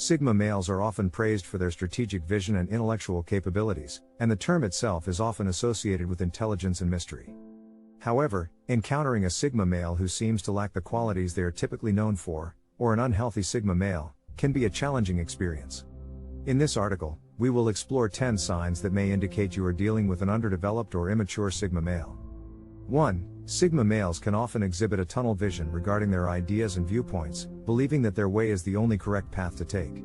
Sigma males are often praised for their strategic vision and intellectual capabilities, and the term itself is often associated with intelligence and mystery. However, encountering a Sigma male who seems to lack the qualities they are typically known for, or an unhealthy Sigma male, can be a challenging experience. In this article, we will explore 10 signs that may indicate you are dealing with an underdeveloped or immature Sigma male. 1. Sigma males can often exhibit a tunnel vision regarding their ideas and viewpoints, believing that their way is the only correct path to take.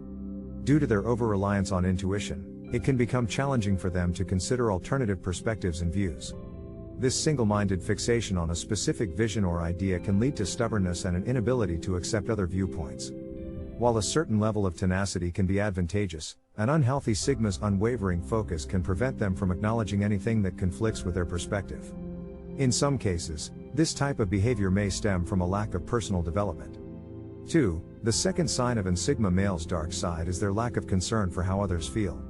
Due to their over-reliance on intuition, it can become challenging for them to consider alternative perspectives and views. This single-minded fixation on a specific vision or idea can lead to stubbornness and an inability to accept other viewpoints. While a certain level of tenacity can be advantageous, an unhealthy Sigma's unwavering focus can prevent them from acknowledging anything that conflicts with their perspective. In some cases, this type of behavior may stem from a lack of personal development. 2. The second sign of an Sigma male's dark side is their lack of concern for how others feel.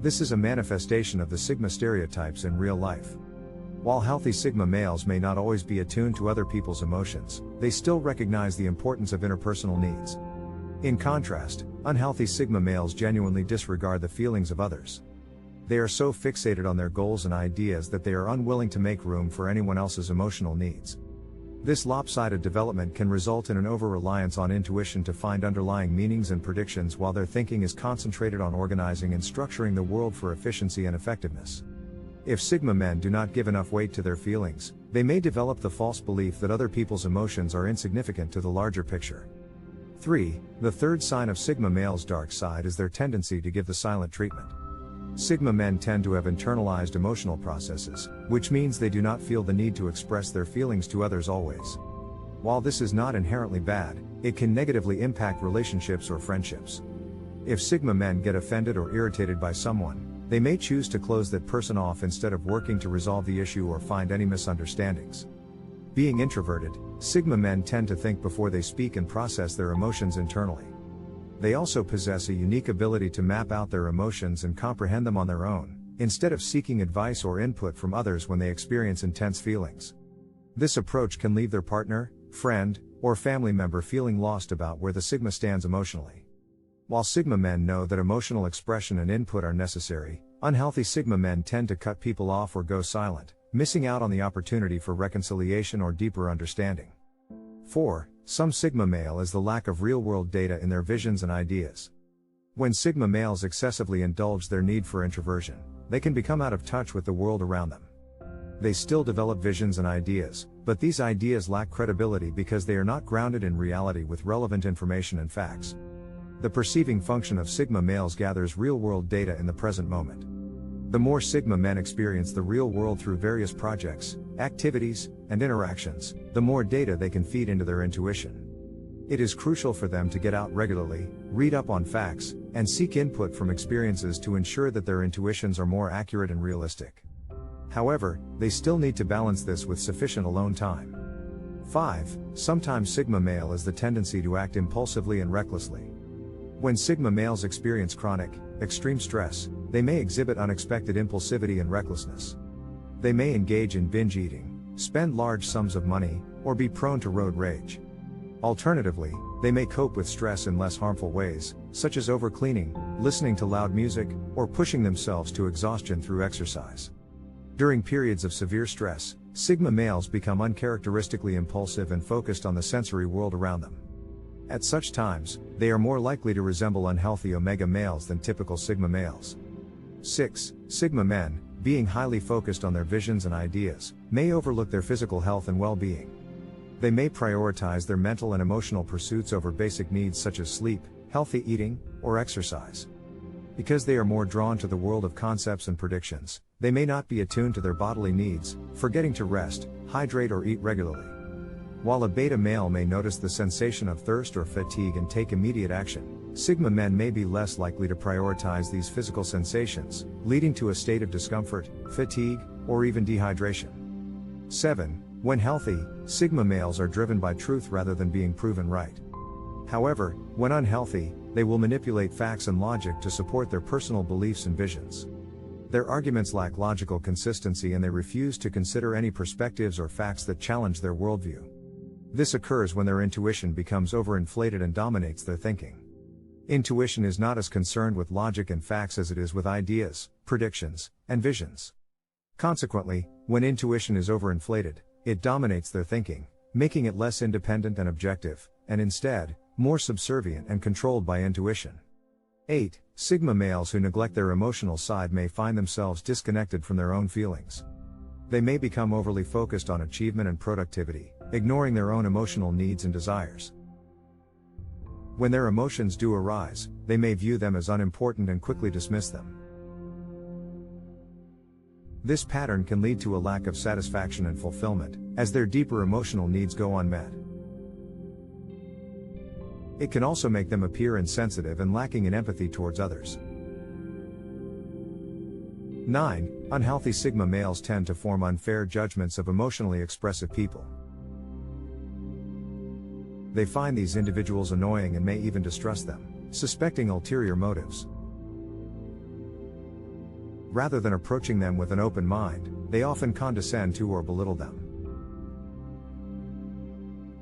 This is a manifestation of the Sigma stereotypes in real life. While healthy Sigma males may not always be attuned to other people's emotions, they still recognize the importance of interpersonal needs. In contrast, unhealthy Sigma males genuinely disregard the feelings of others. They are so fixated on their goals and ideas that they are unwilling to make room for anyone else's emotional needs. This lopsided development can result in an over-reliance on intuition to find underlying meanings and predictions while their thinking is concentrated on organizing and structuring the world for efficiency and effectiveness. If Sigma men do not give enough weight to their feelings, they may develop the false belief that other people's emotions are insignificant to the larger picture. 3. The third sign of Sigma males' dark side is their tendency to give the silent treatment. Sigma men tend to have internalized emotional processes, which means they do not feel the need to express their feelings to others always. While this is not inherently bad, it can negatively impact relationships or friendships. If Sigma men get offended or irritated by someone, they may choose to close that person off instead of working to resolve the issue or find any misunderstandings. Being introverted, Sigma men tend to think before they speak and process their emotions internally. They also possess a unique ability to map out their emotions and comprehend them on their own, instead of seeking advice or input from others when they experience intense feelings. This approach can leave their partner, friend, or family member feeling lost about where the Sigma stands emotionally. While Sigma men know that emotional expression and input are necessary, unhealthy Sigma men tend to cut people off or go silent, missing out on the opportunity for reconciliation or deeper understanding. 4. Some Sigma male is the lack of real-world data in their visions and ideas. When Sigma males excessively indulge their need for introversion, they can become out of touch with the world around them. They still develop visions and ideas, but these ideas lack credibility because they are not grounded in reality with relevant information and facts. The perceiving function of Sigma males gathers real-world data in the present moment. The more Sigma men experience the real world through various projects, activities, and interactions, the more data they can feed into their intuition. It is crucial for them to get out regularly, read up on facts, and seek input from experiences to ensure that their intuitions are more accurate and realistic. However, they still need to balance this with sufficient alone time. 5. Sometimes Sigma male has the tendency to act impulsively and recklessly. When Sigma males experience chronic, extreme stress, they may exhibit unexpected impulsivity and recklessness. They may engage in binge eating, spend large sums of money, or be prone to road rage. Alternatively, they may cope with stress in less harmful ways, such as overcleaning, listening to loud music, or pushing themselves to exhaustion through exercise. During periods of severe stress, Sigma males become uncharacteristically impulsive and focused on the sensory world around them. At such times, they are more likely to resemble unhealthy Omega males than typical Sigma males. 6. Sigma men, being highly focused on their visions and ideas, may overlook their physical health and well-being. They may prioritize their mental and emotional pursuits over basic needs such as sleep, healthy eating, or exercise. Because they are more drawn to the world of concepts and predictions, they may not be attuned to their bodily needs, forgetting to rest, hydrate, or eat regularly. While a beta male may notice the sensation of thirst or fatigue and take immediate action, Sigma men may be less likely to prioritize these physical sensations, leading to a state of discomfort, fatigue, or even dehydration. 7. When healthy, Sigma males are driven by truth rather than being proven right. However, when unhealthy, they will manipulate facts and logic to support their personal beliefs and visions. Their arguments lack logical consistency and they refuse to consider any perspectives or facts that challenge their worldview. This occurs when their intuition becomes overinflated and dominates their thinking. Intuition is not as concerned with logic and facts as it is with ideas, predictions, and visions. Consequently, when intuition is overinflated, it dominates their thinking, making it less independent and objective, and instead, more subservient and controlled by intuition. 8. Sigma males who neglect their emotional side may find themselves disconnected from their own feelings. They may become overly focused on achievement and productivity, ignoring their own emotional needs and desires. When their emotions do arise, they may view them as unimportant and quickly dismiss them. This pattern can lead to a lack of satisfaction and fulfillment, as their deeper emotional needs go unmet. It can also make them appear insensitive and lacking in empathy towards others. 9. Unhealthy Sigma males tend to form unfair judgments of emotionally expressive people. They find these individuals annoying and may even distrust them, suspecting ulterior motives. Rather than approaching them with an open mind, they often condescend to or belittle them.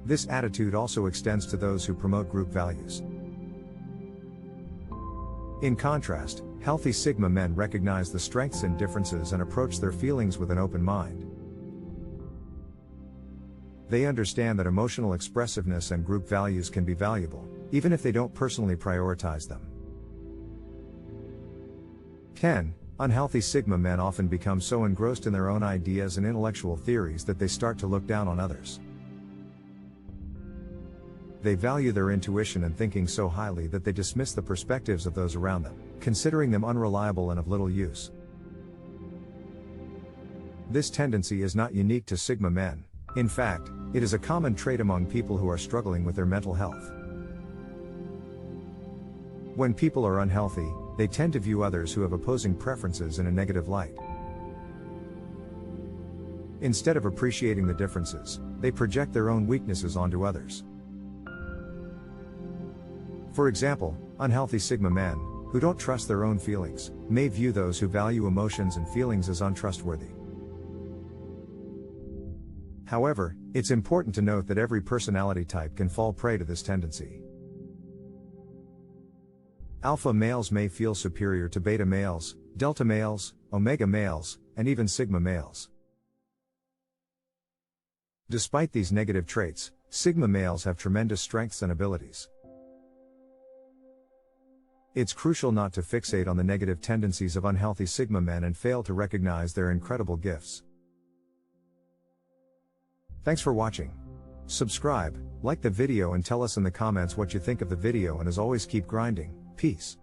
This attitude also extends to those who promote group values. In contrast, healthy Sigma men recognize the strengths and differences and approach their feelings with an open mind. They understand that emotional expressiveness and group values can be valuable, even if they don't personally prioritize them. 10. Unhealthy Sigma men often become so engrossed in their own ideas and intellectual theories that they start to look down on others. They value their intuition and thinking so highly that they dismiss the perspectives of those around them, considering them unreliable and of little use. This tendency is not unique to Sigma men. In fact, it is a common trait among people who are struggling with their mental health. When people are unhealthy, they tend to view others who have opposing preferences in a negative light. Instead of appreciating the differences, they project their own weaknesses onto others. For example, unhealthy Sigma men, who don't trust their own feelings, may view those who value emotions and feelings as untrustworthy. However, it's important to note that every personality type can fall prey to this tendency. Alpha males may feel superior to beta males, delta males, omega males, and even Sigma males. Despite these negative traits, Sigma males have tremendous strengths and abilities. It's crucial not to fixate on the negative tendencies of unhealthy Sigma men and fail to recognize their incredible gifts. Thanks for watching. Subscribe, like the video and tell us in the comments what you think of the video, and as always, keep grinding. Peace.